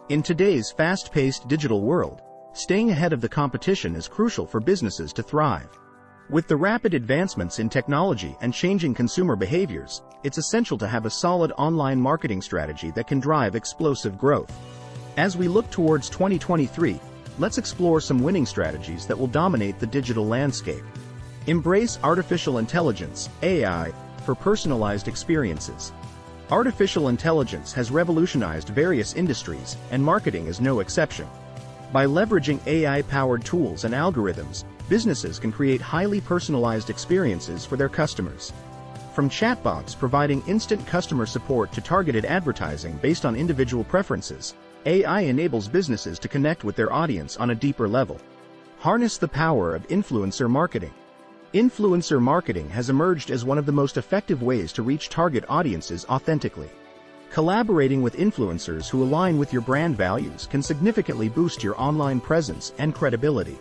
In today's fast-paced digital world, staying ahead of the competition is crucial for businesses to thrive. With the rapid advancements in technology and changing consumer behaviors, it's essential to have a solid online marketing strategy that can drive explosive growth. As we look towards 2023, let's explore some winning strategies that will dominate the digital landscape. Embrace artificial intelligence, AI, for personalized experiences. Artificial intelligence has revolutionized various industries, and marketing is no exception. By leveraging AI-powered tools and algorithms, businesses can create highly personalized experiences for their customers. From chatbots providing instant customer support to targeted advertising based on individual preferences, AI enables businesses to connect with their audience on a deeper level. Harness the power of influencer marketing. Influencer marketing has emerged as one of the most effective ways to reach target audiences authentically. Collaborating with influencers who align with your brand values can significantly boost your online presence and credibility.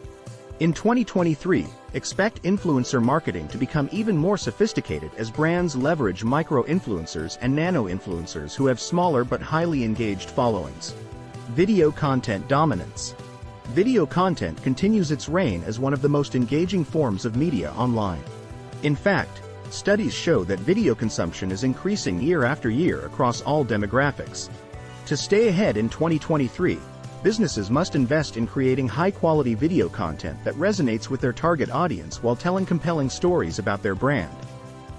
In 2023, expect influencer marketing to become even more sophisticated as brands leverage micro-influencers and nano-influencers who have smaller but highly engaged followings. Video content dominance. Video content continues its reign as one of the most engaging forms of media online. In fact, studies show that video consumption is increasing year after year across all demographics. To stay ahead in 2023, businesses must invest in creating high-quality video content that resonates with their target audience while telling compelling stories about their brand.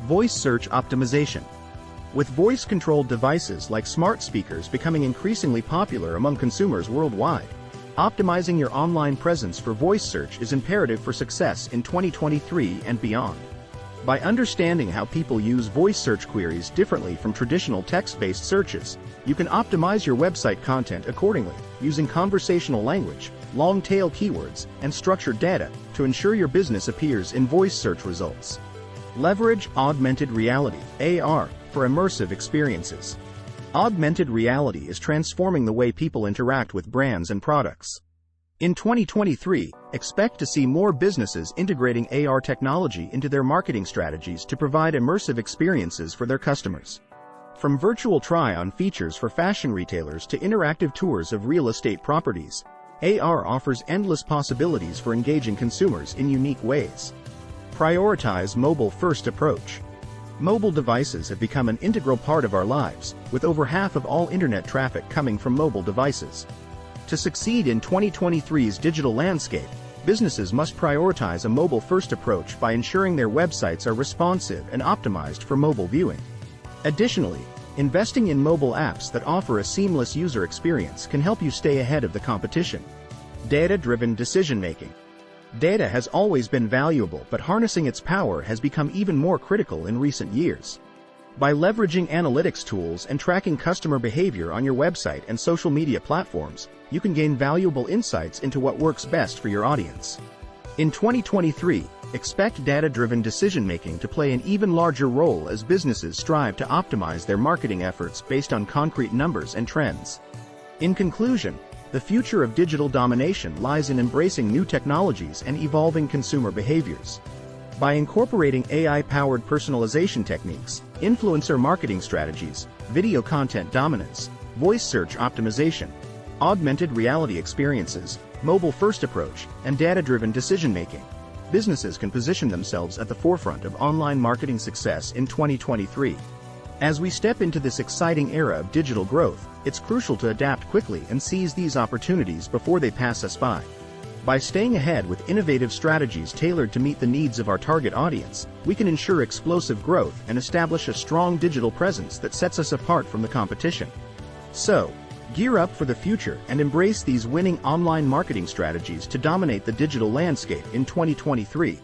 Voice search optimization. With voice-controlled devices like smart speakers becoming increasingly popular among consumers worldwide, optimizing your online presence for voice search is imperative for success in 2023 and beyond. By understanding how people use voice search queries differently from traditional text-based searches, you can optimize your website content accordingly, using conversational language, long-tail keywords, and structured data to ensure your business appears in voice search results. Leverage augmented reality, AR, for immersive experiences. Augmented reality is transforming the way people interact with brands and products. In 2023, expect to see more businesses integrating AR technology into their marketing strategies to provide immersive experiences for their customers. From virtual try-on features for fashion retailers to interactive tours of real estate properties, AR offers endless possibilities for engaging consumers in unique ways. Prioritize mobile-first approach. Mobile devices have become an integral part of our lives, with over half of all internet traffic coming from mobile devices. To succeed in 2023's digital landscape, businesses must prioritize a mobile-first approach by ensuring their websites are responsive and optimized for mobile viewing. Additionally, investing in mobile apps that offer a seamless user experience can help you stay ahead of the competition. Data-driven decision-making. Data has always been valuable, but harnessing its power has become even more critical in recent years. By leveraging analytics tools and tracking customer behavior on your website and social media platforms, you can gain valuable insights into what works best for your audience. In 2023, expect data-driven decision-making to play an even larger role as businesses strive to optimize their marketing efforts based on concrete numbers and trends. In conclusion, the future of digital domination lies in embracing new technologies and evolving consumer behaviors. By incorporating AI-powered personalization techniques, influencer marketing strategies, video content dominance, voice search optimization, augmented reality experiences, mobile-first approach, and data-driven decision-making, businesses can position themselves at the forefront of online marketing success in 2023. As we step into this exciting era of digital growth, it's crucial to adapt quickly and seize these opportunities before they pass us by. By staying ahead with innovative strategies tailored to meet the needs of our target audience, we can ensure explosive growth and establish a strong digital presence that sets us apart from the competition. So, gear up for the future and embrace these winning online marketing strategies to dominate the digital landscape in 2023.